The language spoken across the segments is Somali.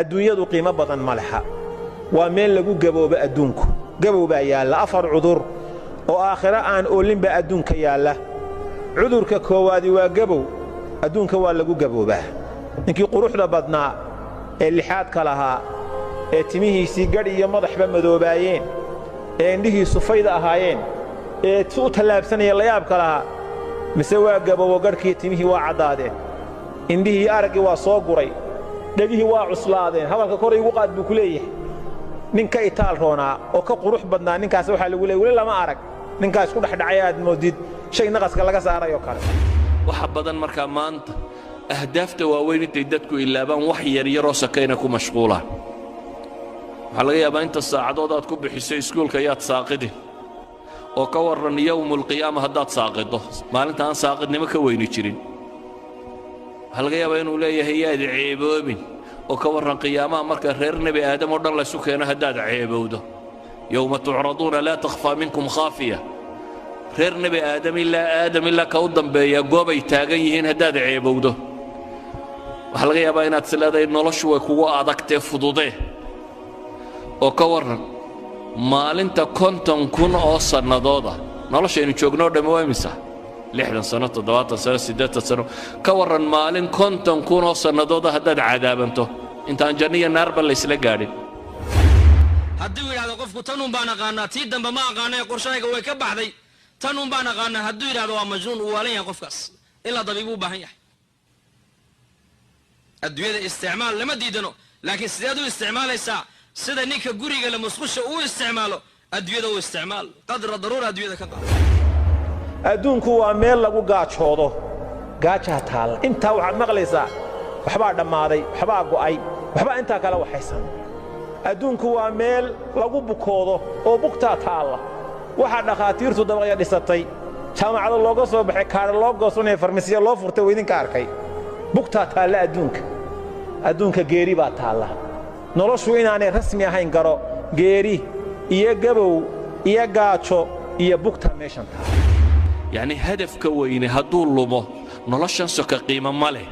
adduunyadu qiimo badan ma laha waa meel lagu gaboobo adduunku gabowbaa yaalla 4 cudur oo aakhira aan oolinba adduunka yaalla cudurka koowaadi waa gabow adduunka waa lagu gaboobaa ninkii quruxda badnaa ee lixaadka lahaa ee timihiisii gadh iyo madaxba madoobaayeen ee indhihiisu fayda ahaayeen ee u tallaabsanaya layaabka lahaa mise waa gabowo gadhkii timihii waa caddaadeen indhihii araggii waa soo guray dhegihii waa cuslaadeen hadalka kor igu qaad buu ku leeyahay ninka itaal roonaa oo ka qurux badnaa ninkaas waxaa lagu leeyahay weli lama arag ninkaas ku dhexdhacay aad moodid shay naqaska laga saarayo kale waxa badan markaa maanta ahdaafta waaweyn intay dadku ilaabaan wax yar yaroo sakayna ku mashquulaan waxaa laga yaabaa inta saacadood aad ku bixiso iskuulka yaad saaqidin oo ka warran yowmul qiyaama haddaad saaqido maalinta aan saaqidnimo ka weyni jirin waxaa laga yaabaa inuu leeyahay yaad ceeboobin oo ka warran qiyaamaha marka reer nebi aadam oo dhan laysu keeno haddaad ceebowdo yowma tucraduuna laa takhfaa minkum khaafiya reer nebi aadam ilaa ka u dambeeya goobay taagan yihiin haddaad ceebowdo waxaa laga yaabaa inaad sileedahay noloshu way kugu adagtee fududee oo ka warran maalinta 50,000 oo sannadooda noloshaynu joognoo dhammi waa imisa 60 sano 70 sano 80 sano ka warran maalin 50,000 oo sannadooda haddaad cadaabanto intaan janniya naarba laysla gaadhin haddii uu yidhahdo qofku tanun baan aqaanaa tii dambe ma aqaanay qorshahayga way ka baxday tanun baan aqaanaa hadduu yidhahdo waa majnuun uu waalan yahay qofkaas ilaa dabiib u baahan yahay adduunyada isticmaal lama diidano laakiin sideed u isticmaalaysaa sida ninka guriga la musqusha uu isticmaalo adduunyada uu isticmaal qadra daruura adduunyada ka qaado adduunku waa meel lagu gaajoodo gaajaa taal intaa waxaad maqlaysaa waxbaa dhammaaday waxbaa go'ay waxbaa intaa kale waxaysan adduunku waa meel lagu bukoodo oo bugtaa taalla waxaa dhakhaatiirtu dabaqya dhisatay jaamacado looga soo baxay kaadha loo goosanaya farmasiya loo furtay weydinka arkay bugtaa taalla adduunka geeri baa taalla noloshu inaanay rasmi ahayn garo geeri iyo gabow iyo gaajo iyo bugta meeshan taalla yacni hadafka weyne hadduu lumo noloshan soka qiimo ma leh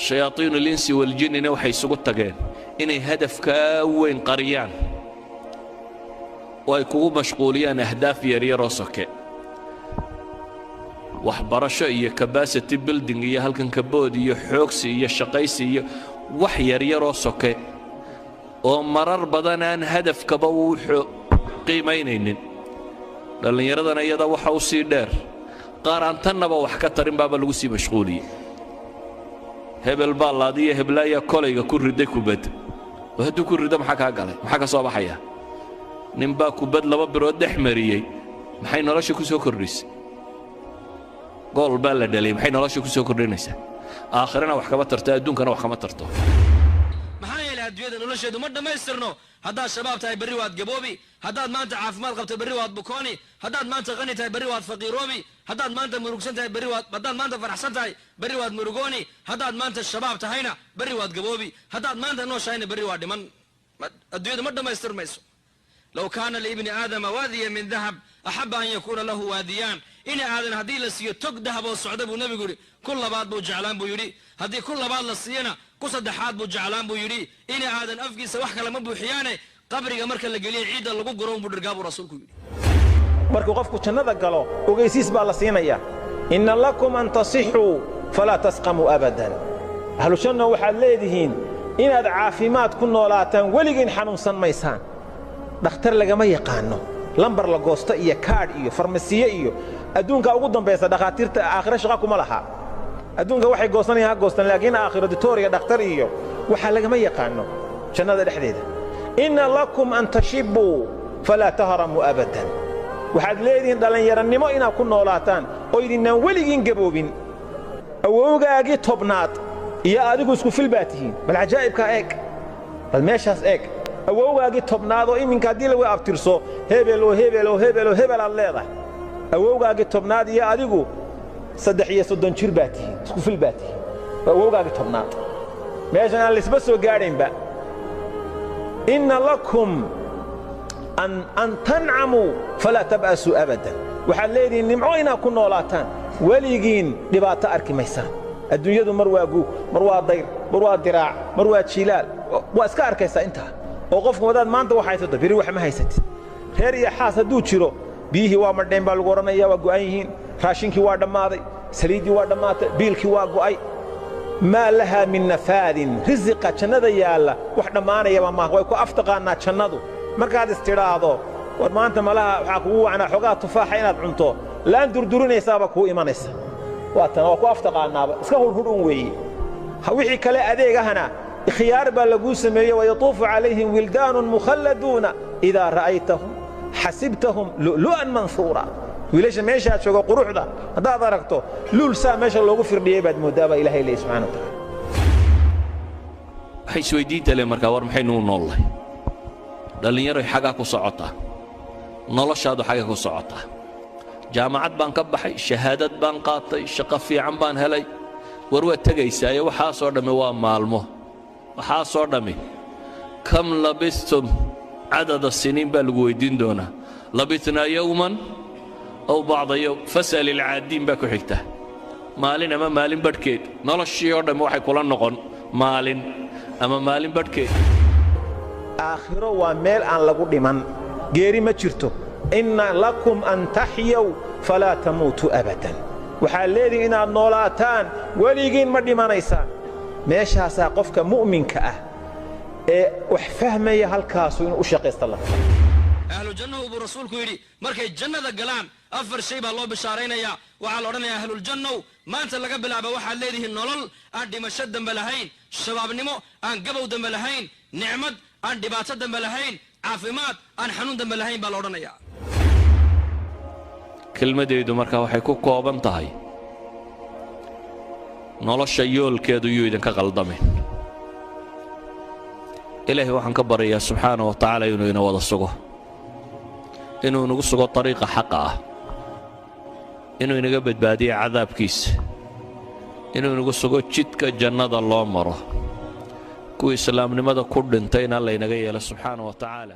shayaatiinu linsi waljinnina waxay isugu tageen inay hadafkaa weyn qariyaan oo ay kugu mashquuliyaan ahdaaf yaryaroo soke waxbarasho iyo capacity building iyo halkan kabood iyo xoogsi iyo shaqaysi iyo wax yaryaroo soke oo marar badan aan hadafkaba uu qiimaynaynin dhallinyaradana iyada waxa u sii dheer qaar aan tannaba wax ka tarin baaba lagu sii mashquuliyey hebel baa laadiya heblaaya kolayga ku riday kubad oo hadduu ku rido maxaa kaa galay maxaa ka soo baxaya ninbaa kubad 2 birood dhex mariyey maxay nolosha ku soo kordhisay gool baa la dhalay maxay nolosha ku soo kordhinaysaa aakhirana wax kama tarto adduunkana wax kama tarto maxaa yeelay adduunyada nolosheedu ma dhammaystirno haddaad shabaab tahay berri waad gaboobi haddaad maanta caafimaad qabto berri waad bukooni haddaad maanta qani tahay berri waad faqiiroobi haddaad maanta murugsan tahay berri waad haddaad maanta faraxsan tahay berri waad murugooni haddaad maanta shabaab tahayna berri waad gaboobi haddaad maanta nooshahayna berri waa dhiman adduunyadu ma dhammaystirmayso لو كان لابن آدم واديا من ذهب أحب أن يكون له واديان إن آدم هدي لسيه تك ذهب والصعدة بو نبي يقولي كل بعض بو جعلان بو يري هدي كل بعض لسينا قصد حاد بو جعلان بو يري إن آدم أفقي سوحك لما بو حيانه قبري مركا لقلي عيدا لقو قرون بو درقاب رسولك يري markuu qofku jannada galo ogeysiis baa la siinaya inna lakum an tasihhu fala tasqamu abadan ahlu janna waxaad leedihiin inaad caafimaad ku noolaataan weligiin xanuunsan maysaan dhakhtar lagama yaqaano lambar la goosto iyo kaadh iyo farmasiye iyo adduunka ugu dambaysa dhakhaatiirta aakhira shaqa kuma laha adduunka waxay goosanayaan goostan laakiin aakhira doctoriga dhakhtar iyo waxa lagama yaqaano jannada dhexdeeda inna lakum an tashibbu fala tahramu abadan waxaad leedihiin dhallinyaranimo inaad ku noolaataan oo idinaan weligiin gaboobin awowgaagii tobnaad iyo adigu isku fil baa tihiin bal cajaa'ibka eeg bal meeshaas eeg awowgaagii tobnaad oo iminka haddii lagu abtirso hebel aad leedahay awowgaagii tobnaad iyo adigu 33 jir baa tihiin isku fil baa tihiin awowgaagii tobnaad meeshan aan lisba soo gaadhaynba inna lakum an tancamu fala tab'asu abadan waxaad leedihiin nimco inaad ku noolaataan weligiin dhibaato arki maysaan adduunyadu mar waa guug mar waa dayr mar waa diraac mar waa jiilaal waa iska arkaysaa intaa oo qofku wadaad maanta wax haysato biri wax ma haysatid reer iyo xaas hadduu jiro biyihii waa madheen baa lagu odhanaya waa go'an yihiin raashinkii waa dhammaaday saliiddii waa dhammaatay biilkii waa go'ay maa lahaa min nafaadin risiqa jannada yaalla wax dhammaanayaba maaha way ku aftaqaannaa jannadu markaad istidhaahdo war maanta malaha waxaa kugu wacnaa xoogaa tufaaxa inaad cunto laan durdurinaysaaba kuu imanaysa waa tan waa ku aftaqaannaaba iska hurhudhun weeye wixii kale adeegahana khiyaar baa laguu sameeyey wayatuufu calayhim wildaanun mukhalladuuna idaa ra'aytahum xasibtahum lu'lu'an mansuura wiilasha meeshaad joogo quruxda haddaad aragto luul saa meesha loogu firdhiyey baad mooddaa baa ilaahay leeyahy subxana watacaala waxay isweydiinta leh markaa war maxaynu u noollahay dhallinyaroy xaggaa ku socotaa noloshaadu xagga ku socotaa jaamacad baan ka baxay shahaadad baan qaatay shaqo fiican baan helay war waa tegaysaaye waxaasoo dhammi waa maalmo waxaasoo dhammi kam labistum cadada siniin baa lagu weyddiin doonaa labitnaa yowman aw bacda yowm fas'al ilcaadiin baa ku xigta maalin ama maalin badhkeed noloshii oo dhammi waxay kula noqon maalin ama maalin badhkeed aakhiro waa meel aan lagu dhiman geeri ma jirto inna lakum an taxyaw falaa tamuutuu abadan waxaad leedihin inaad noolaataan weligiin ma dhimanaysaan meeshaasaa qofka mu'minka ah ee wax fahmaya halkaasu inuu u shaqaysta la ahlu jannahu buu rasuulku yidhi markay jannada galaan afar shay baa loo bishaaraynayaa waxaa la odhanayaa ahluljannow maanta laga bilaaba waxaad leedihiin nolol aan dhimasho dambe lahayn shabaabnimo aan gabow dambe lahayn nicmad aan dhibaato dambe lahayn caafimaad aan xanuun dambe lahayn baa la odhanayaa kelmadeydu markaa waxay ku kooban tahay nolosha yoolkeedu yuu idinka qaldamin ilaahay waxaan ka baryayaa subxaana wa tacaala inuu ina wada sugo inuu inagu sugo dariiqa xaqa ah inuu inaga badbaadiyo cadaabkiisa inuu inagu sugo jidka jannada loo maro kuwa islaamnimada ku dhintayna laynaga yeelo subxaana wa tacaala